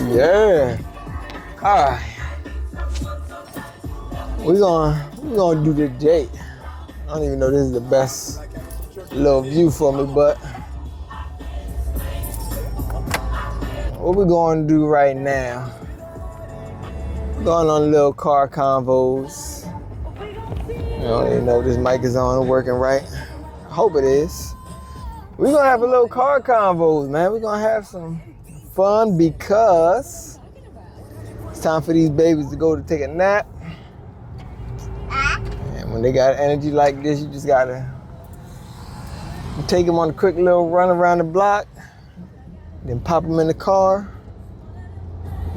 Yeah. All right. We're gonna do the date. I don't even know this is the best little view for me, but what we're gonna do right now, going on little car convos. I don't even know if this mic is on and working right. I hope it is. We're gonna have a little car convos, man. We're gonna have some fun because it's time for these babies to go to take a nap. And when they got energy like this, you just gotta take them on a quick little run around the block, then pop them in the car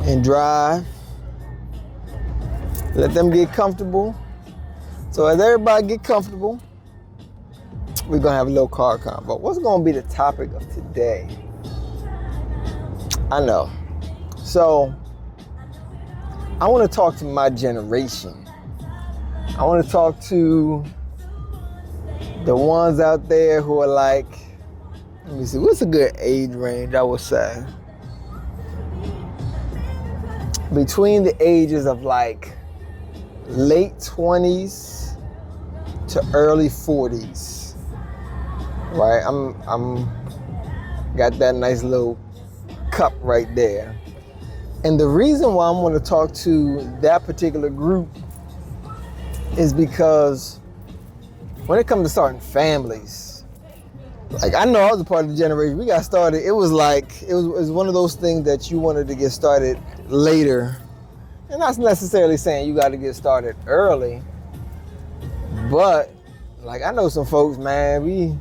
and drive. Let them get comfortable. So as everybody get comfortable, we're gonna have a little car convo. What's gonna be the topic of today? I know. So I want to talk to my generation. I want to talk to the ones out there who are like, let me see, what's a good age range I would say? Between the ages of like late 20s to early 40s, right? I'm got that nice little cup right there. And the reason why I'm going to talk to that particular group is because when it comes to starting families, like I know I was a part of the generation, we got started, it was like, it was one of those things that you wanted to get started later. And not necessarily saying you got to get started early, but like I know some folks, man,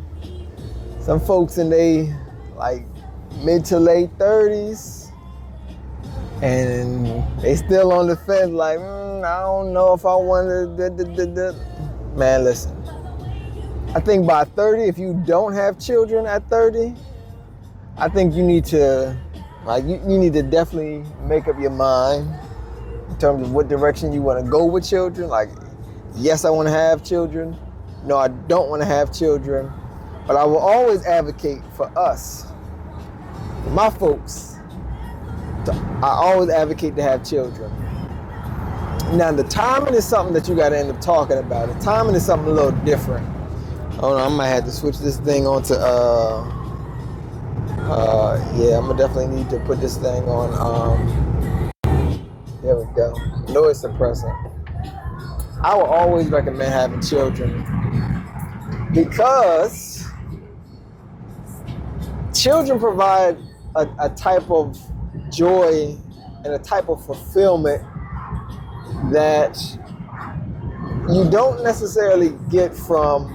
some folks in they like mid to late 30s, and they still on the fence like, I don't know if I want to, Man, listen, I think by 30, if you don't have children at 30, I think you need to, like, you need to definitely make up your mind in terms of what direction you want to go with children. Like, yes, I want to have children. No, I don't want to have children. But I will always advocate for us, for my folks. I always advocate to have children. Now, the timing is something that you got to end up talking about. The timing is something a little different. Oh no, I might have to switch this thing on to, yeah, I'm gonna definitely need to put this thing on, there we go, noise suppressor. I would always recommend having children because children provide a type of joy and a type of fulfillment that you don't necessarily get from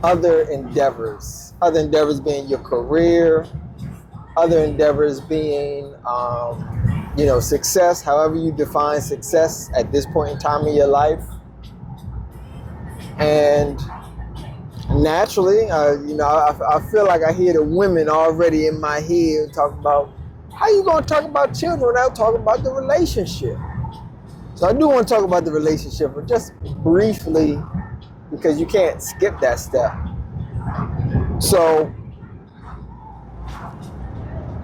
other endeavors. Other endeavors being your career, other endeavors being, success, however you define success at this point in time in your life. And naturally, I feel like I hear the women already in my head talking about, how you gonna talk about children without talking about the relationship? So I do want to talk about the relationship, but just briefly, because you can't skip that step. So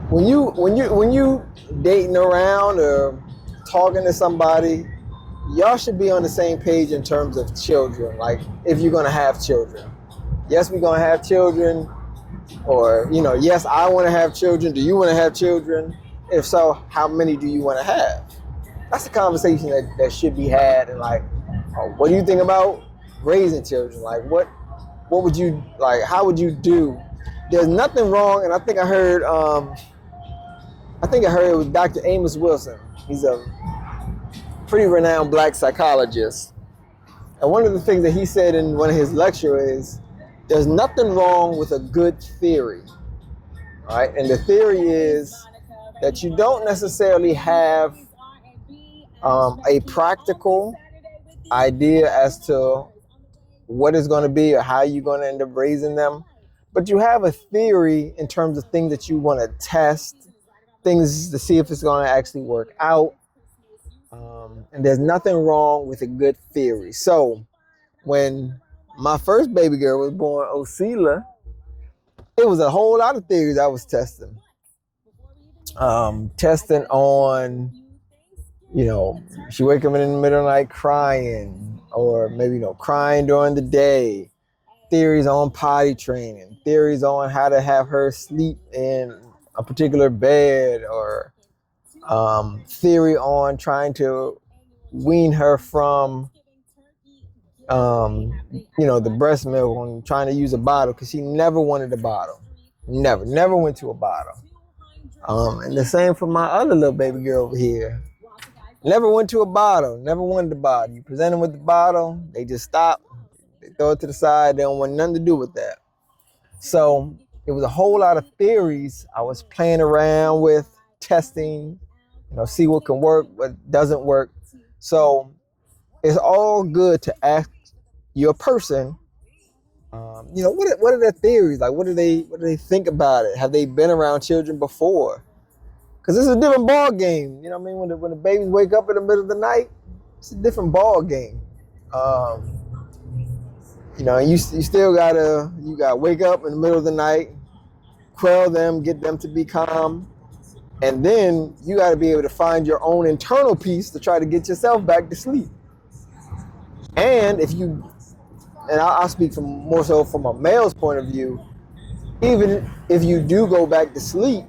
when you dating around or talking to somebody, y'all should be on the same page in terms of children. Like, if you're gonna have children, yes, we're gonna have children, or yes, I want to have children. Do you want to have children? If so, how many do you want to have? That's a conversation that should be had. And like, what do you think about raising children? Like, what would you like? How would you do? There's nothing wrong, and I think I heard it was Dr. Amos Wilson. He's a pretty renowned black psychologist, and one of the things that he said in one of his lectures is, there's nothing wrong with a good theory, right? And the theory is that you don't necessarily have a practical idea as to what it's going to be or how you're going to end up raising them, but you have a theory in terms of things that you want to test, things to see if it's going to actually work out. And there's nothing wrong with a good theory. So when my first baby girl was born, Osila, it was a whole lot of theories I was testing. testing on, she wake up in the middle of the night crying, or maybe, crying during the day. Theories on potty training, theories on how to have her sleep in a particular bed, or theory on trying to wean her from, the breast milk, and trying to use a bottle because she never wanted a bottle. Never went to a bottle. And the same for my other little baby girl over here. Never went to a bottle, never wanted a bottle. You present them with the bottle, they just stop, they throw it to the side, they don't want nothing to do with that. So it was a whole lot of theories I was playing around with, testing, see what can work, what doesn't work. So it's all good to ask your person, what are their theories? Like, what do they think about it? Have they been around children before? Because it's a different ball game. You know what I mean? When the babies wake up in the middle of the night, it's a different ball game. And you still gotta wake up in the middle of the night, quell them, get them to be calm, and then you gotta be able to find your own internal peace to try to get yourself back to sleep. And I'll speak more so from a male's point of view, even if you do go back to sleep,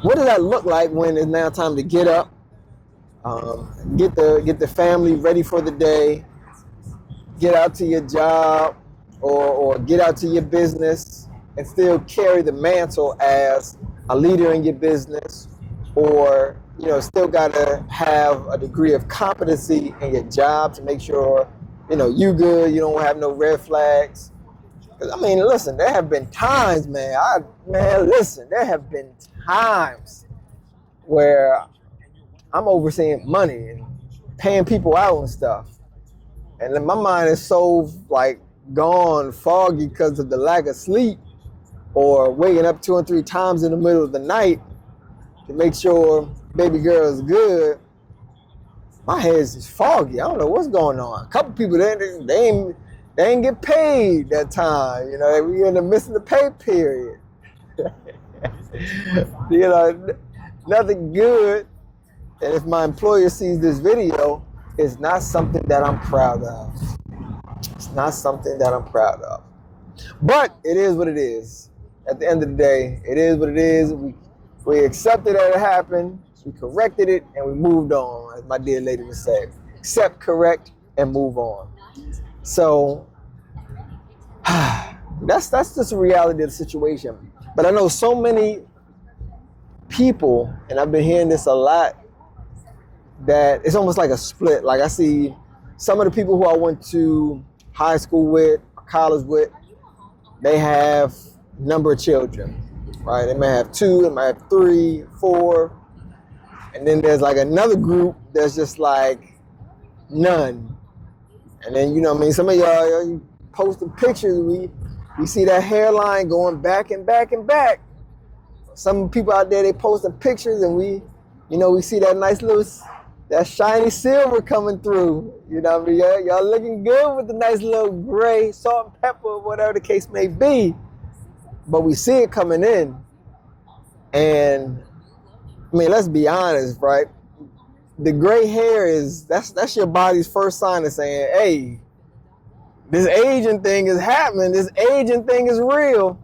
what does that look like when it's now time to get up, get the family ready for the day, get out to your job, or get out to your business and still carry the mantle as a leader in your business, or still gotta have a degree of competency in your job to make sure you good, you don't have no red flags. I mean, listen, there have been times, there have been times where I'm overseeing money and paying people out and stuff. And then my mind is so gone foggy because of the lack of sleep, or waking up 2 and 3 times in the middle of the night to make sure baby girl is good. My head is just foggy. I don't know what's going on. A couple people, they ain't get paid that time. We in the midst of the pay period. Nothing good. And if my employer sees this video, it's not something that I'm proud of. It's not something that I'm proud of. But it is what it is. At the end of the day, it is what it is. We accepted that it happened. We corrected it, and we moved on, as my dear lady would say. Accept, correct, and move on. So that's just the reality of the situation. But I know so many people, and I've been hearing this a lot, that it's almost like a split. Like, I see some of the people who I went to high school with, college with, they have a number of children, right? They may have 2, they might have 3, 4. And then there's another group that's just none. And then, some of y'all, you posting pictures, we see that hairline going back and back and back. Some people out there, they posting pictures, and we see that nice little, that shiny silver coming through. Y'all looking good with the nice little gray salt and pepper, whatever the case may be. But we see it coming in. And let's be honest, right? The gray hair that's your body's first sign of saying, hey, this aging thing is happening. This aging thing is real.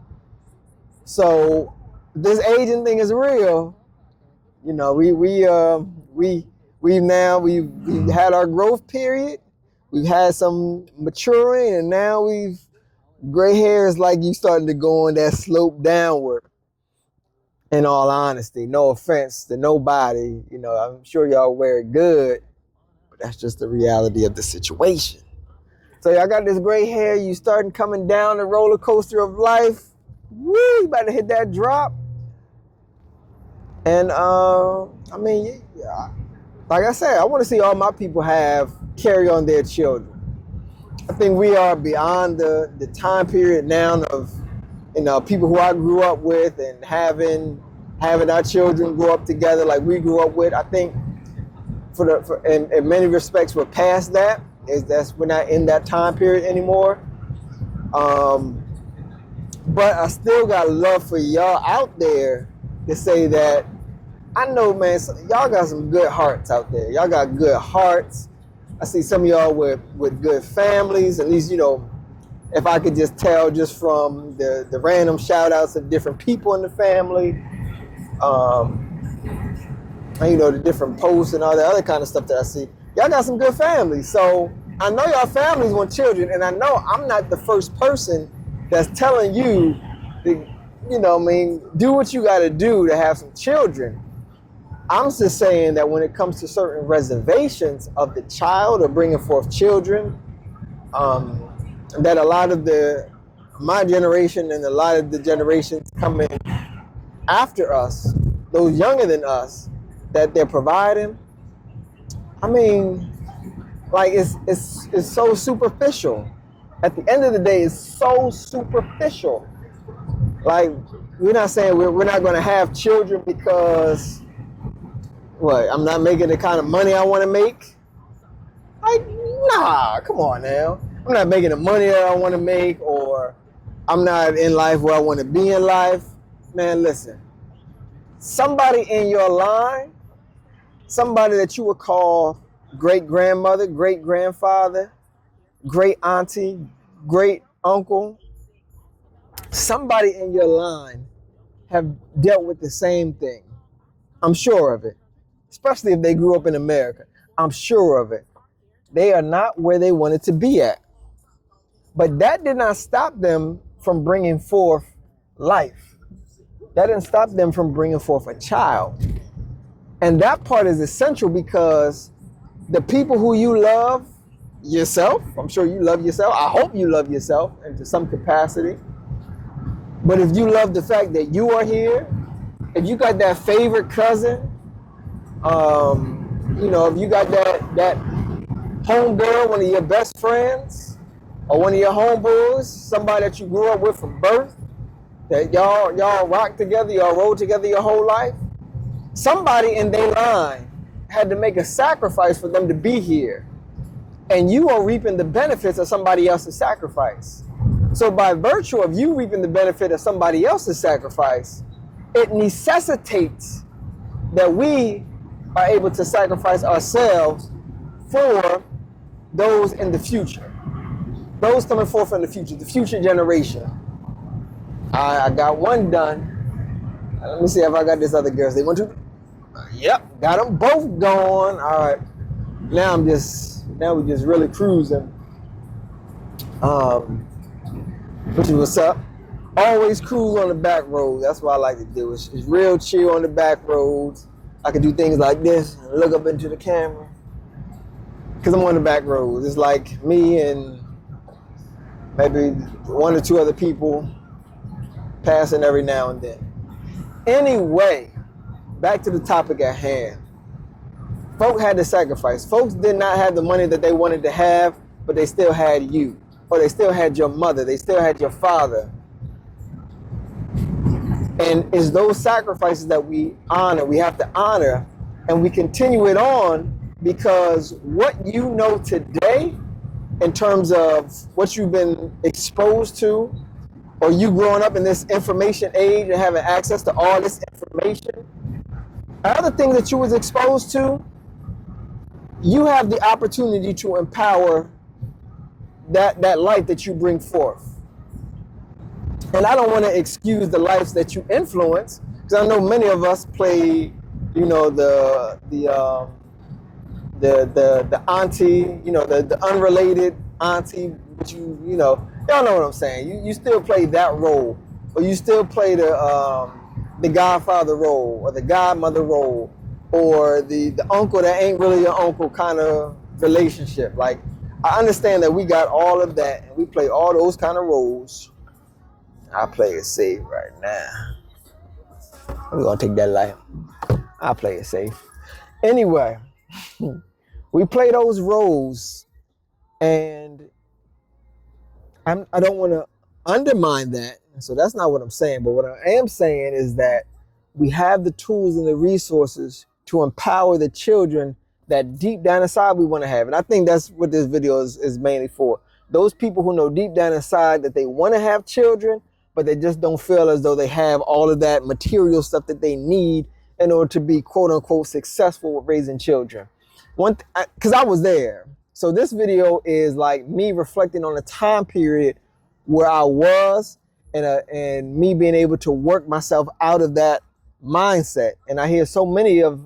So this aging thing is real. We've had our growth period. We've had some maturing, and now gray hair is you starting to go on that slope downward. In all honesty, no offense to nobody, I'm sure y'all wear it good, but that's just the reality of the situation. So y'all got this gray hair, you starting coming down the roller coaster of life. Woo, you about to hit that drop. And like I said, I want to see all my people carry on their children. I think we are beyond the time period now of people who I grew up with, and having our children grow up together like we grew up with. I think in many respects we're past that. We're not in that time period anymore. But I still got love for y'all out there to say that I know, man, y'all got some good hearts out there. Y'all got good hearts. I see some of y'all with good families. At least, you know, if I could just tell just from the random shout outs of different people in the family, and, you know, the different posts and all the other kind of stuff that I see. Y'all got some good families. So I know y'all families want children, and I know I'm not the first person that's telling you to, you know, I mean, do what you got to do to have some children. I'm just saying that when it comes to certain reservations of the child or bringing forth children, that a lot of my generation and a lot of the generations coming after us, those younger than us, that they're providing, I mean, like it's so superficial. At the end of the day, it's so superficial. Like, we're not saying we're not going to have children because what, I'm not making the kind of money I want to make. Like, nah, come on now. I'm not making the money that I want to make, or I'm not in life where I want to be in life. Man, listen. Somebody in your line, somebody that you would call great grandmother, great grandfather, great auntie, great uncle, somebody in your line have dealt with the same thing. I'm sure of it. Especially if they grew up in America. I'm sure of it. They are not where they wanted to be at. But that did not stop them from bringing forth life. That didn't stop them from bringing forth a child. And that part is essential because the people who you love, yourself, I'm sure you love yourself. I hope you love yourself into some capacity. But if you love the fact that you are here, if you got that favorite cousin, you know, if you got that homegirl, one of your best friends, or one of your homeboys, somebody that you grew up with from birth, that y'all rock together, y'all roll together your whole life, somebody in their line had to make a sacrifice for them to be here. And you are reaping the benefits of somebody else's sacrifice. So by virtue of you reaping the benefit of somebody else's sacrifice, it necessitates that we are able to sacrifice ourselves for those in the future. Those coming forth in the future generation. I got one done. Let me see if I got this other girls. They want to? Yep, got them both going. All right. Now we're just really cruising. Which is what's up. Always cruise on the back road. That's what I like to do. It's real chill on the back roads. I can do things like this and look up into the camera. Because I'm on the back roads. It's like me and maybe one or two other people passing every now and then. Anyway, back to the topic at hand. Folk had to sacrifice. Folks did not have the money that they wanted to have, but they still had you. Or they still had your mother. They still had your father. And it's those sacrifices that we honor. We have to honor, and we continue it on, because what you know today in terms of what you've been exposed to, or you growing up in this information age and having access to all this information, other things that you was exposed to, you have the opportunity to empower that light that you bring forth. And I don't want to excuse the lives that you influence, because I know many of us play, you know, the auntie, you know, the unrelated auntie, but you know, y'all know what I'm saying. You still play that role, or you still play the godfather role, or the godmother role, or the uncle that ain't really your uncle kind of relationship. Like, I understand that we got all of that, and we play all those kind of roles. I play it safe right now. We're gonna take that life. I play it safe. Anyway, we play those roles, and I don't want to undermine that. So that's not what I'm saying. But what I am saying is that we have the tools and the resources to empower the children that deep down inside we want to have. And I think that's what this video is mainly for. Those people who know deep down inside that they want to have children, but they just don't feel as though they have all of that material stuff that they need in order to be quote unquote successful with raising children. Because I was there. So this video is like me reflecting on the time period where I was, and me being able to work myself out of that mindset. And I hear so many of,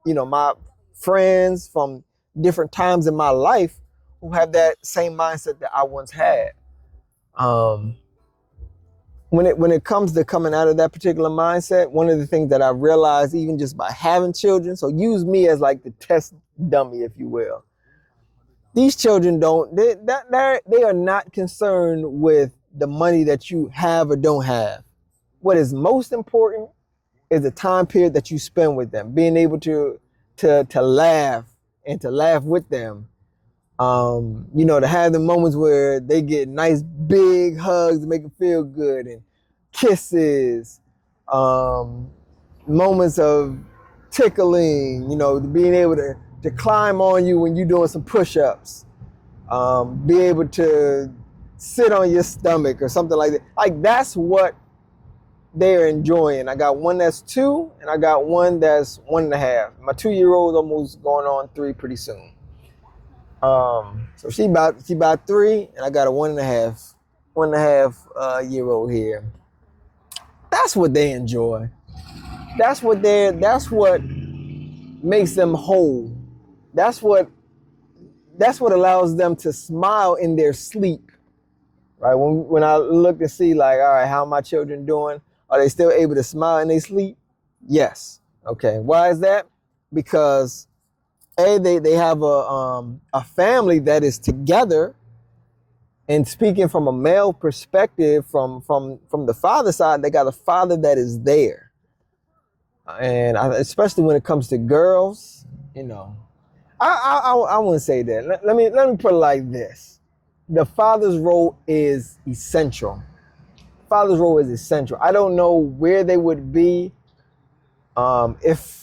my friends from different times in my life who have that same mindset that I once had. When it comes to coming out of that particular mindset, one of the things that I realized, even just by having children, so use me as like the test dummy, if you will. These children they are not concerned with the money that you have or don't have. What is most important is the time period that you spend with them, being able to laugh and to laugh with them. To have the moments where they get nice big hugs to make them feel good, and kisses, moments of tickling, being able to climb on you when you're doing some push-ups, be able to sit on your stomach or something like that. Like, that's what they're enjoying. I got one that's 2, and I got one that's 1.5. My 2-year-old's almost going on 3 pretty soon. So she about 3, and I got a 1.5 year old here. That's what they enjoy. That's what makes them whole. That's what allows them to smile in their sleep. Right? When I look to see, like, all right, how are my children doing? Are they still able to smile in their sleep? Yes. Okay. Why is that? Because they have a family that is together, and speaking from a male perspective, from the father side, they got a father that is there. And especially when it comes to girls, I wouldn't say that. Let me put it like this: the father's role is essential. Father's role is essential. I don't know where they would be if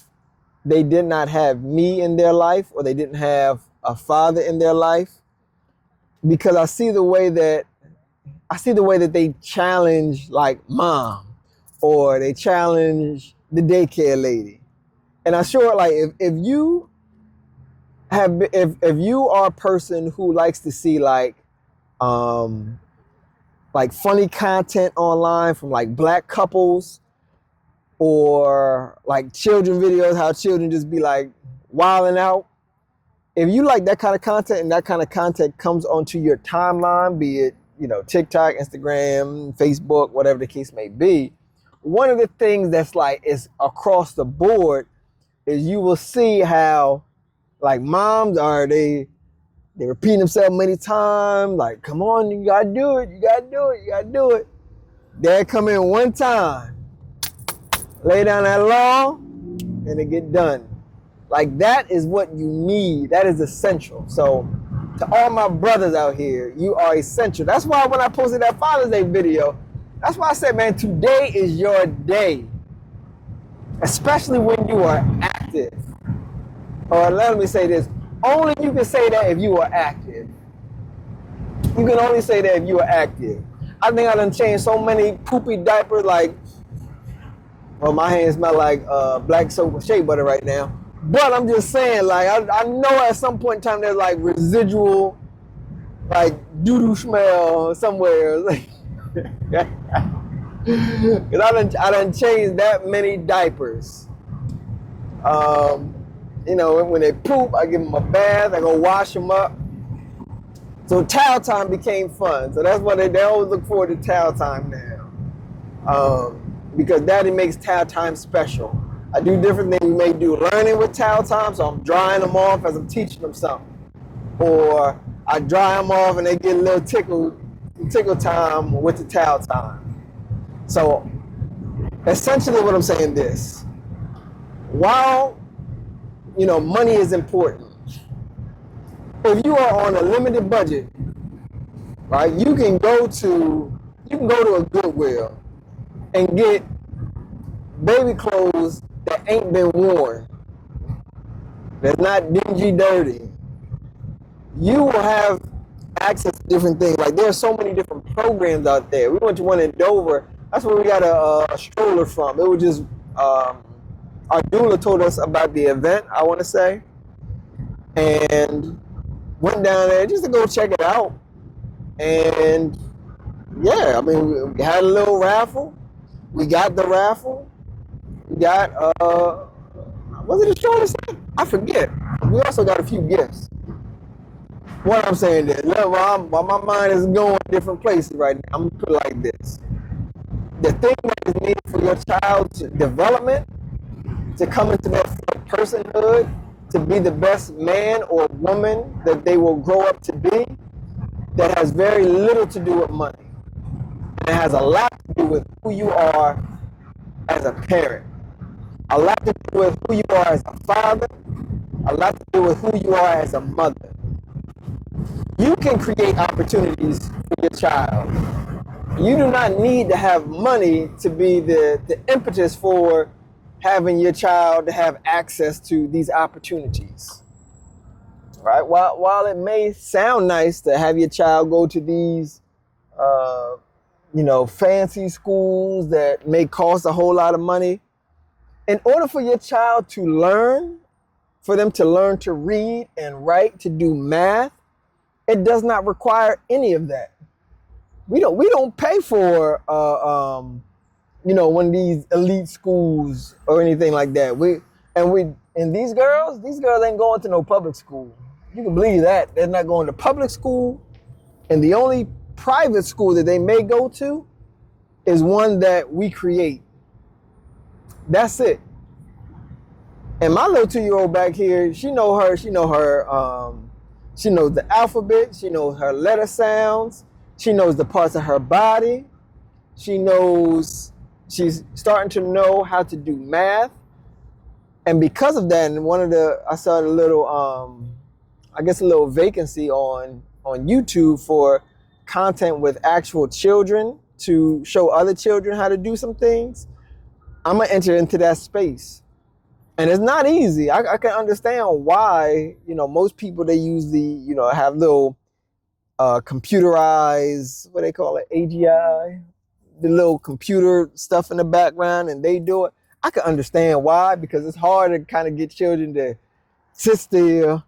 they did not have me in their life, or they didn't have a father in their life, because I see the way that they challenge, like, mom, or they challenge the daycare lady. And I'm sure, like, if you are a person who likes to see like funny content online from like black couples, or like children videos, how children just be like wilding out. If you like that kind of content, and that kind of content comes onto your timeline, be it, TikTok, Instagram, Facebook, whatever the case may be, one of the things that's like is across the board is you will see how, like, moms they repeat themselves many times, like, come on, you gotta do it, you gotta do it, you gotta do it. Dad come in one time, lay down that law, and it get done. Like, that is what you need. That is essential. So to all my brothers out here, you are essential. That's why when I posted that Father's Day video, that's why I said, man, today is your day. Especially when you are active. Or let me say this, only you can say that if you are active. You can only say that if you are active. I think I done changed so many poopy diapers, like, well, my hands smell like black soap and shea butter right now. But I'm just saying, like, I know at some point in time there's like residual, like, doo-doo smell somewhere. Because I done changed that many diapers. When they poop, I give them a bath, I go wash them up. So towel time became fun. So that's why they always look forward to towel time now. Because Daddy makes towel time special. I do different things we may do learning with towel time, so I'm drying them off as I'm teaching them something. Or I dry them off and they get a little tickle time with the towel time. So essentially what I'm saying this, while, money is important, if you are on a limited budget, right, you can go to a Goodwill and get baby clothes that ain't been worn, that's not dingy dirty. You will have access to different things. Like, there are so many different programs out there. We went to one in Dover That's where we got a stroller from. It was just our doula told us about the event, I want to say, and went down there just to go check it out. And yeah, I mean, we had a little raffle. We got the raffle. We got was it a stroller set? I forget. We also got a few gifts. What I'm saying is, look, while my mind is going different places right now, I'm gonna put it like this: the thing that is needed for your child's development to come into that personhood, to be the best man or woman that they will grow up to be, that has very little to do with money. And it has a lot to do with who you are as a parent, a lot to do with who you are as a father, a lot to do with who you are as a mother. You can create opportunities for your child. You do not need to have money to be the impetus for having your child to have access to these opportunities. Right? While it may sound nice to have your child go to these fancy schools that may cost a whole lot of money, in order for your child to learn, for them to learn to read and write, to do math, it does not require any of that. We don't pay for one of these elite schools or anything like that. These girls ain't going to no public school. You can believe that. They're not going to public school, and the only private school that they may go to is one that we create. That's it. And my little 2-year-old back here, she knows the alphabet, she knows her letter sounds, she knows the parts of her body, she's starting to know how to do math. And because of that, and I saw a little vacancy on YouTube for content with actual children to show other children how to do some things. I'm gonna enter into that space. And it's not easy. I can understand why, most people, they use have little computerized, what they call it, AGI, the little computer stuff in the background, and they do it. I can understand why, because it's hard to kind of get children to sit still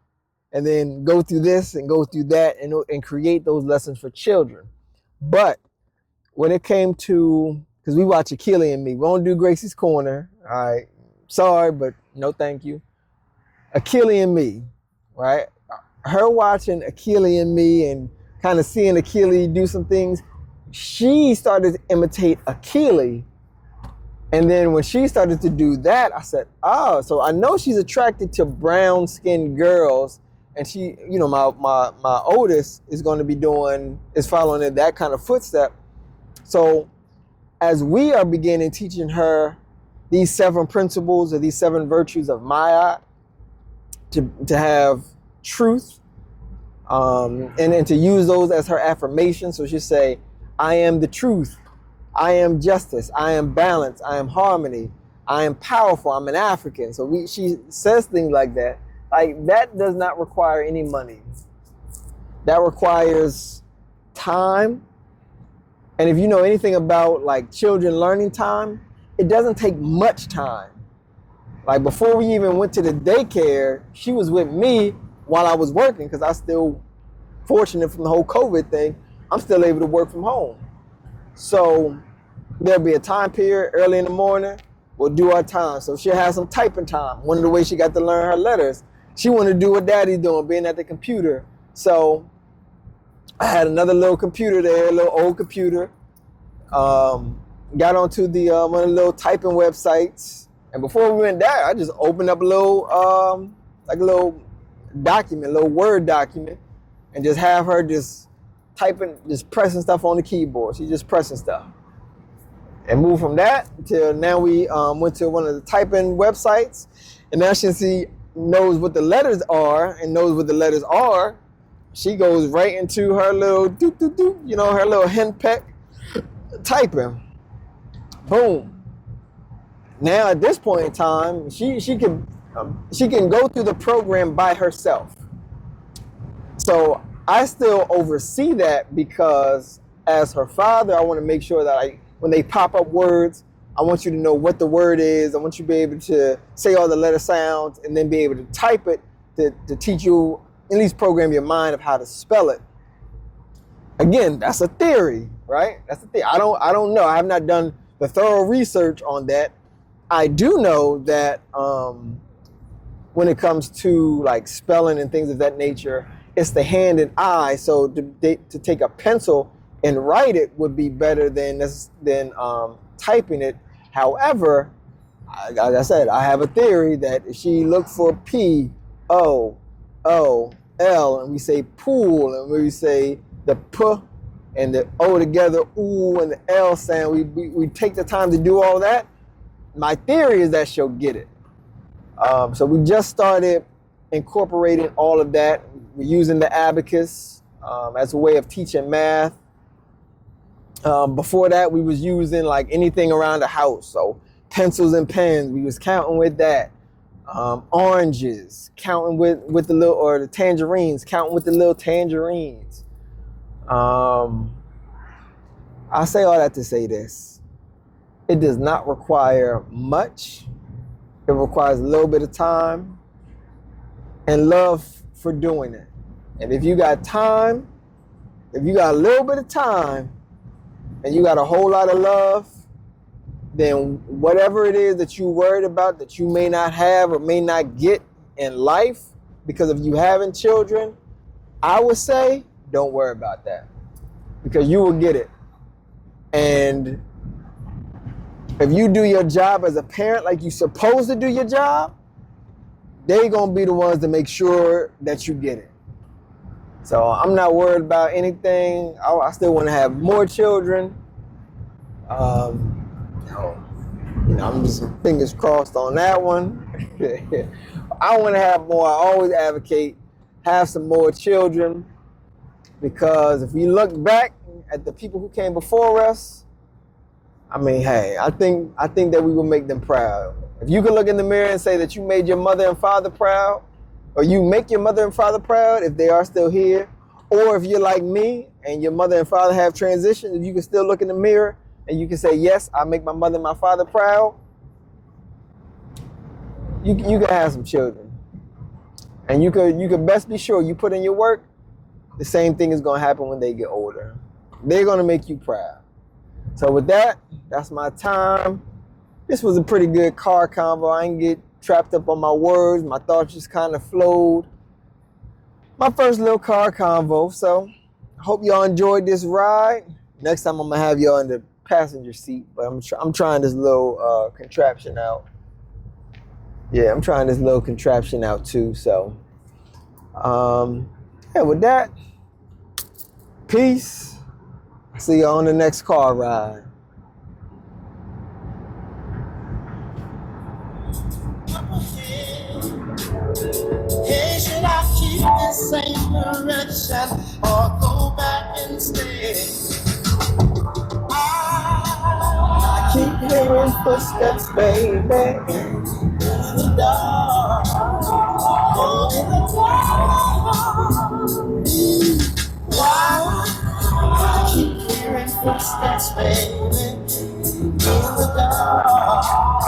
and then go through this and go through that and create those lessons for children. But when it came to, because we watch Achille and Me, we don't do Gracie's Corner, all right? Sorry, but no thank you. Achille and Me, right? Her watching Achille and Me and kind of seeing Achille do some things, she started to imitate Achille. And then when she started to do that, I said, oh, so I know she's attracted to brown-skinned girls. And she, my oldest is going to be following in that kind of footstep. So as we are beginning teaching her these 7 principles or these 7 virtues of Maya, to have truth, and to use those as her affirmation. So she'll say, I am the truth, I am justice, I am balance, I am harmony, I am powerful, I'm an African. So she says things like that. Like, that does not require any money. That requires time. And if you know anything about like children learning time, it doesn't take much time. Like, before we even went to the daycare, she was with me while I was working, because I still, fortunate from the whole COVID thing, I'm still able to work from home. So there'll be a time period early in the morning, we'll do our time. So she'll have some typing time. One of the ways she got to learn her letters, she wanted to do what daddy's doing, being at the computer. So I had another little computer there, a little old computer. Got onto the one of the little typing websites, and before we went there, I just opened up a little document, a little Word document, and just have her just typing, just pressing stuff on the keyboard. She's just pressing stuff, and moved from that till now. We went to one of the typing websites, and now she knows what the letters are and knows what the letters are. She goes right into her little her little henpeck typing. Boom. Now at this point in time, she can go through the program by herself. So I still oversee that because as her father, I want to make sure that when they pop up words, I want you to know what the word is. I want you to be able to say all the letter sounds and then be able to type it to teach you, at least program your mind of how to spell it. Again, that's a theory, right? That's a theory. I don't know. I have not done the thorough research on that. I do know that when it comes to like spelling and things of that nature, it's the hand and eye. So to take a pencil and write it would be better than typing it. However, like I said, I have a theory that if she looked for P, O, O, L, and we say pool, and we say the P and the O together, ooh, and the L sound, we take the time to do all that. My theory is that she'll get it. So we just started incorporating all of that. We're using the abacus as a way of teaching math. Before that, we was using like anything around the house. So pencils and pens, we was counting with that. Oranges, counting with the little, or the tangerines, counting with the little tangerines. I say all that to say this. It does not require much. It requires a little bit of time and love for doing it. And if you got time, if you got a little bit of time and you got a whole lot of love, then whatever it is that you're worried about that you may not have or may not get in life because of you having children, I would say don't worry about that, because you will get it. And if you do your job as a parent like you're supposed to do your job, they're going to be the ones to make sure that you get it. So I'm not worried about anything. I still want to have more children. I'm just fingers crossed on that one. I want to have more. I always advocate have some more children, because if we look back at the people who came before us, I mean, hey, I think that we will make them proud. If you can look in the mirror and say that you made your mother and father proud, or you make your mother and father proud if they are still here, or if you're like me and your mother and father have transitioned, if you can still look in the mirror and you can say, yes, I make my mother and my father proud, you can have some children. And you could best be sure you put in your work, the same thing is going to happen when they get older. They're going to make you proud. So with that, that's my time. This was a pretty good car convo. I didn't get trapped up on my words. My thoughts just kind of flowed. My first little car convo. So I hope y'all enjoyed this ride. Next time I'm going to have y'all in the passenger seat. But I'm trying this little contraption out. Yeah, I'm trying this little contraption out too. So yeah, with that, peace. See you on the next car ride. Hey, should I keep the same direction or go back and stay? I keep hearing footsteps, baby, In the dark, oh, in the dark. Why? I keep hearing footsteps, baby, in the dark.